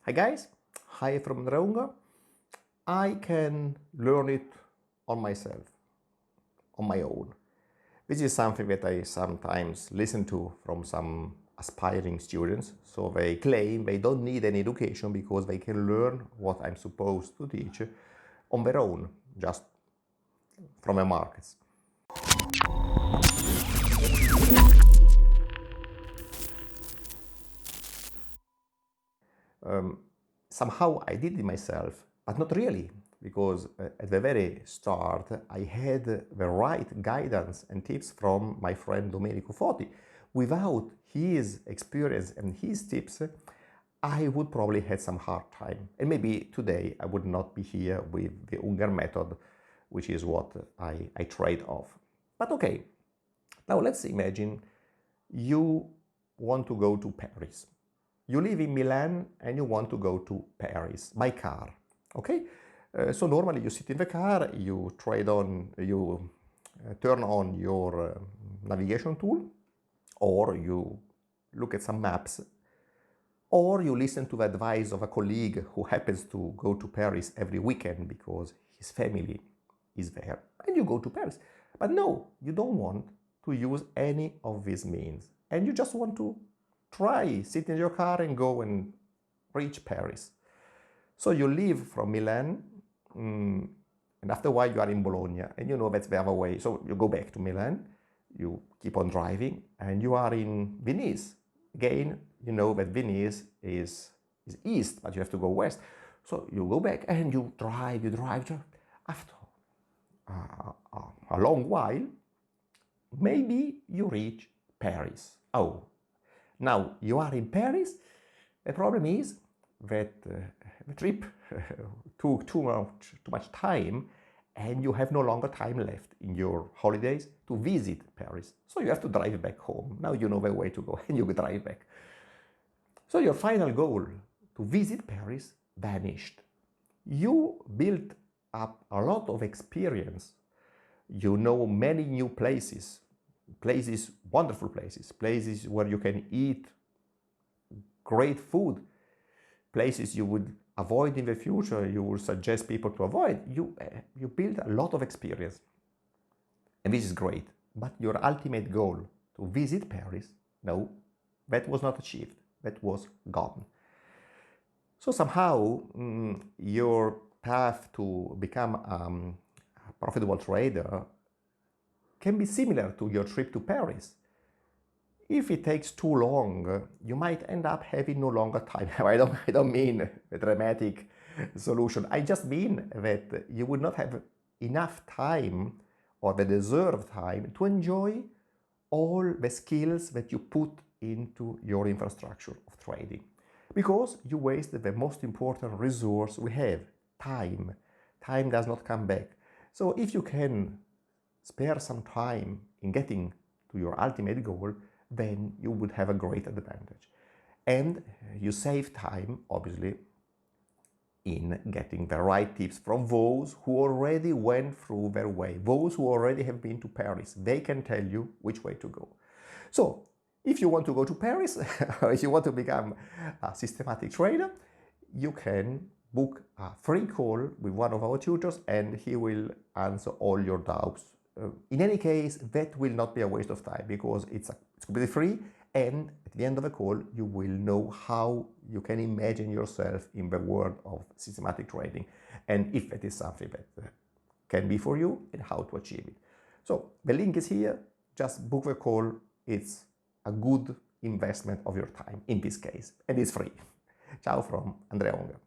Hi guys, hi from Andrea. I can learn it on myself, on my own. This is something that I sometimes listen to from some aspiring students. So they claim they don't need any education because they can learn what I'm supposed to teach on their own, just from the markets. Somehow I did it myself, but not really, because at the very start I had the right guidance and tips from my friend Domenico Foti. Without his experience and his tips, I would probably had some hard time. And maybe today I would not be here with the Unger method, which is what I trade off. But okay, now let's imagine you want to go to Paris. You live in Milan and you want to go to Paris by car, okay? So normally you sit in the car, you turn on your navigation tool, or you look at some maps, or you listen to the advice of a colleague who happens to go to Paris every weekend because his family is there, and you go to Paris. But no, you don't want to use any of these means, and you just want to sit in your car and go and reach Paris. So you leave from Milan, and after a while you are in Bologna, and you know that's the other way. So you go back to Milan, you keep on driving, and you are in Venice. Again, you know that Venice is east, but you have to go west. So you go back and you drive. After a long while, maybe you reach Paris. Oh, now you are in Paris. The problem is that the trip took too much time, and you have no longer time left in your holidays to visit Paris. So you have to drive back home. Now you know the way to go and you drive back. So your final goal to visit Paris vanished. You built up a lot of experience. You know many new places, wonderful places where you can eat great food, places you would avoid in the future, you would suggest people to avoid. You build a lot of experience, and this is great. But your ultimate goal to visit Paris, no, that was not achieved. That was gone. So somehow your path to become a profitable trader can be similar to your trip to Paris. If it takes too long, you might end up having no longer time. I don't mean a dramatic solution. I just mean that you would not have enough time or the deserved time to enjoy all the skills that you put into your infrastructure of trading. Because you wasted the most important resource we have, time. Time does not come back. So if you can spare some time in getting to your ultimate goal, then you would have a great advantage. And you save time, obviously, in getting the right tips from those who already went through their way, those who already have been to Paris. They can tell you which way to go. So, if you want to go to Paris, or if you want to become a systematic trader, you can book a free call with one of our tutors, and he will answer all your doubts. In any case, that will not be a waste of time because it's completely free, and at the end of the call you will know how you can imagine yourself in the world of systematic trading, and if that is something that can be for you and how to achieve it. So the link is here. Just book the call. It's a good investment of your time in this case, and it's free. Ciao from Andrea Unger.